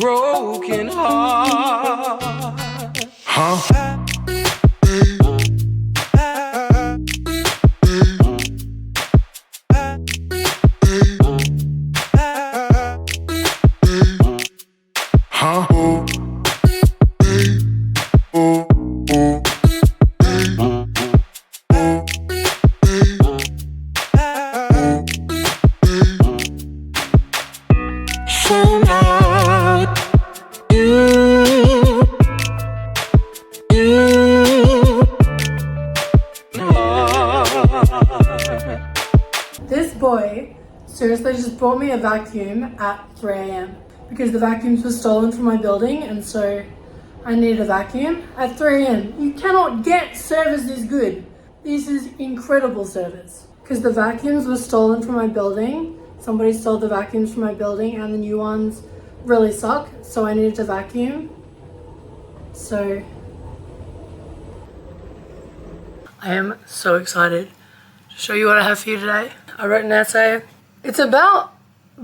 broken heart. Huh? This boy seriously just brought me a vacuum at 3 a.m. because the vacuums were stolen from my building, and so I needed a vacuum at 3 a.m. You cannot get service this good. This is incredible service. Because the vacuums were stolen from my building. Somebody stole the vacuums from my building and the new ones really suck, so I needed to vacuum. So I am so excited to show you what I have for you today. I wrote an essay. It's about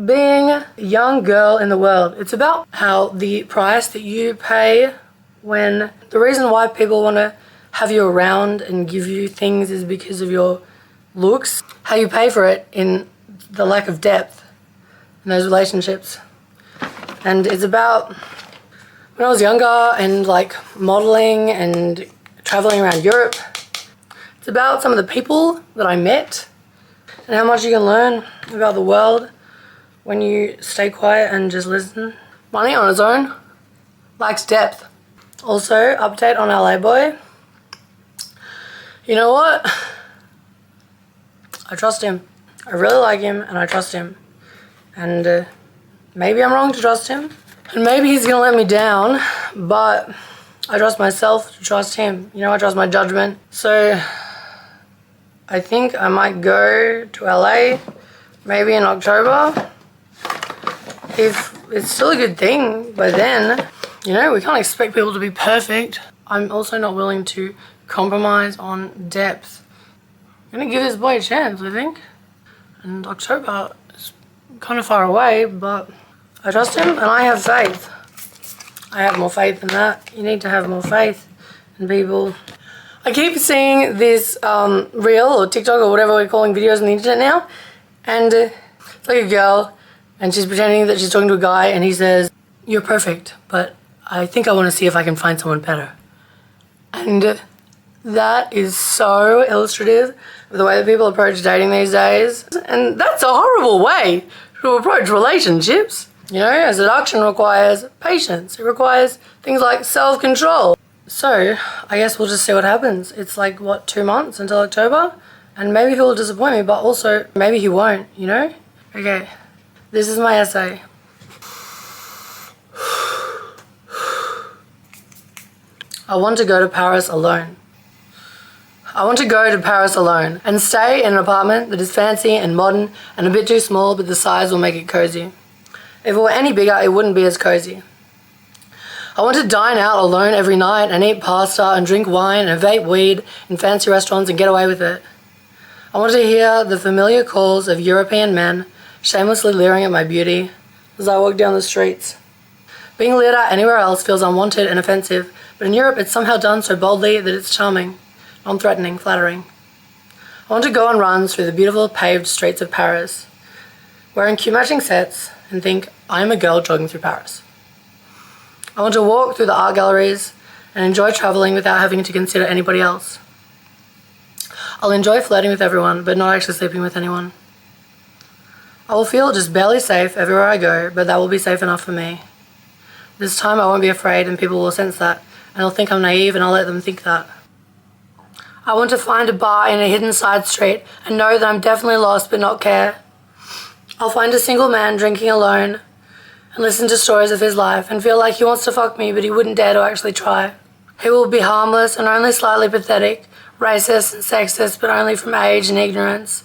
being a young girl in the world. It's about how the price that you pay when the reason why people want to have you around and give you things is because of your looks, how you pay for it in the lack of depth in those relationships. And it's about when I was younger and like modeling and traveling around Europe. It's about some of the people that I met and how much you can learn about the world when you stay quiet and just listen. Money on its own lacks depth. Also, update on LA boy. You know what? I trust him. I really like him and I trust him. And maybe I'm wrong to trust him. And maybe he's gonna let me down, but I trust myself to trust him. You know, I trust my judgment. So I think I might go to LA maybe in October. If it's still a good thing by then, you know, we can't expect people to be perfect. I'm also not willing to compromise on depth. I'm gonna give this boy a chance, I think. And October is kind of far away, but I trust him and I have faith. I have more faith than that. You need to have more faith in people. I keep seeing this reel or TikTok or whatever we're calling videos on the internet now, and it's like a girl and she's pretending that she's talking to a guy and he says, "You're perfect, but I think I want to see if I can find someone better." And that is so illustrative of the way that people approach dating these days. And that's a horrible way to approach relationships. You know, seduction requires patience. It requires things like self-control. So, I guess we'll just see what happens. It's like, what, 2 months until October? And maybe he'll disappoint me, but also maybe he won't, you know? Okay, this is my essay. I want to go to Paris alone. I want to go to Paris alone and stay in an apartment that is fancy and modern and a bit too small, but the size will make it cozy. If it were any bigger, it wouldn't be as cozy. I want to dine out alone every night and eat pasta and drink wine and vape weed in fancy restaurants and get away with it. I want to hear the familiar calls of European men shamelessly leering at my beauty as I walk down the streets. Being leered at anywhere else feels unwanted and offensive, but in Europe it's somehow done so boldly that it's charming, non-threatening, flattering. I want to go on runs through the beautiful paved streets of Paris, wearing cute matching sets, and think, I'm a girl jogging through Paris. I want to walk through the art galleries and enjoy traveling without having to consider anybody else. I'll enjoy flirting with everyone, but not actually sleeping with anyone. I will feel just barely safe everywhere I go, but that will be safe enough for me. This time I won't be afraid and people will sense that, and they'll think I'm naive and I'll let them think that. I want to find a bar in a hidden side street and know that I'm definitely lost but not care. I'll find a single man drinking alone and listen to stories of his life and feel like he wants to fuck me but he wouldn't dare to actually try. He will be harmless and only slightly pathetic, racist and sexist but only from age and ignorance.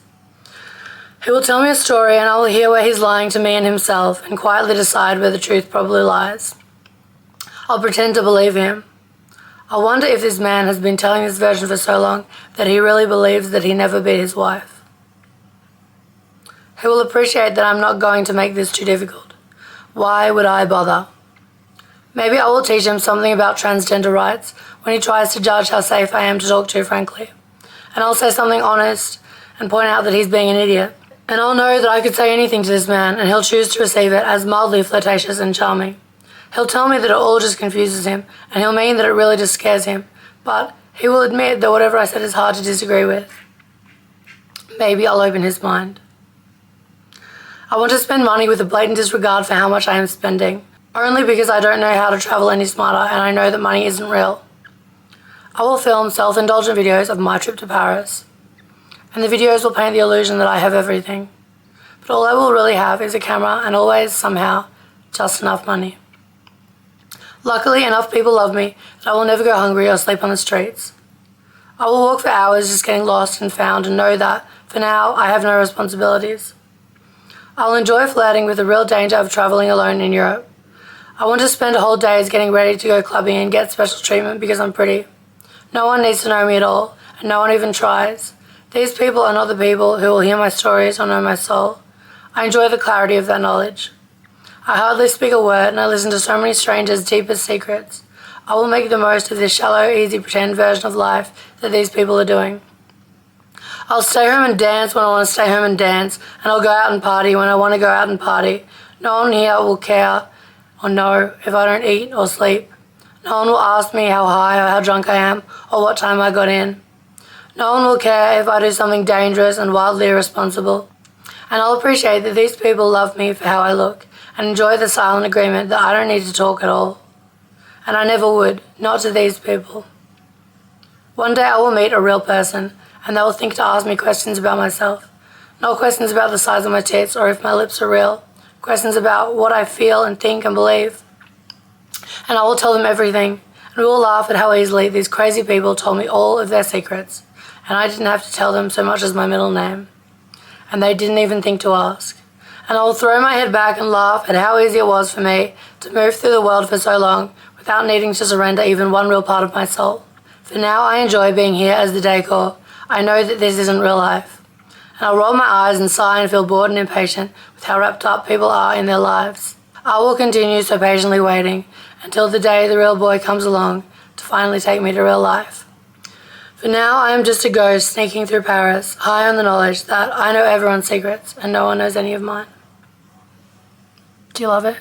He will tell me a story and I will hear where he's lying to me and himself and quietly decide where the truth probably lies. I'll pretend to believe him. I wonder if this man has been telling this version for so long that he really believes that he never beat his wife. He will appreciate that I'm not going to make this too difficult. Why would I bother? Maybe I will teach him something about transgender rights when he tries to judge how safe I am to talk to, frankly. And I'll say something honest and point out that he's being an idiot. And I'll know that I could say anything to this man and he'll choose to receive it as mildly flirtatious and charming. He'll tell me that it all just confuses him and he'll mean that it really just scares him, but he will admit that whatever I said is hard to disagree with. Maybe I'll open his mind. I want to spend money with a blatant disregard for how much I am spending, only because I don't know how to travel any smarter and I know that money isn't real. I will film self-indulgent videos of my trip to Paris, and the videos will paint the illusion that I have everything. But all I will really have is a camera and always, somehow, just enough money. Luckily, enough people love me that I will never go hungry or sleep on the streets. I will walk for hours just getting lost and found and know that, for now, I have no responsibilities. I will enjoy flirting with the real danger of travelling alone in Europe. I want to spend whole days getting ready to go clubbing and get special treatment because I'm pretty. No one needs to know me at all, and no one even tries. These people are not the people who will hear my stories or know my soul. I enjoy the clarity of that knowledge. I hardly speak a word and I listen to so many strangers' deepest secrets. I will make the most of this shallow, easy, pretend version of life that these people are doing. I'll stay home and dance when I want to stay home and dance, and I'll go out and party when I want to go out and party. No one here will care or know if I don't eat or sleep. No one will ask me how high or how drunk I am or what time I got in. No one will care if I do something dangerous and wildly irresponsible. And I'll appreciate that these people love me for how I look and enjoy the silent agreement that I don't need to talk at all. And I never would, not to these people. One day I will meet a real person and they will think to ask me questions about myself. Not questions about the size of my tits or if my lips are real. Questions about what I feel and think and believe. And I will tell them everything. And we will laugh at how easily these crazy people told me all of their secrets. And I didn't have to tell them so much as my middle name. And they didn't even think to ask. And I will throw my head back and laugh at how easy it was for me to move through the world for so long without needing to surrender even one real part of my soul. For now I enjoy being here as the decor. I know that this isn't real life. And I'll roll my eyes and sigh and feel bored and impatient with how wrapped up people are in their lives. I will continue so patiently waiting until the day the real boy comes along to finally take me to real life. For now I am just a ghost sneaking through Paris, high on the knowledge that I know everyone's secrets and no one knows any of mine. Do you love it?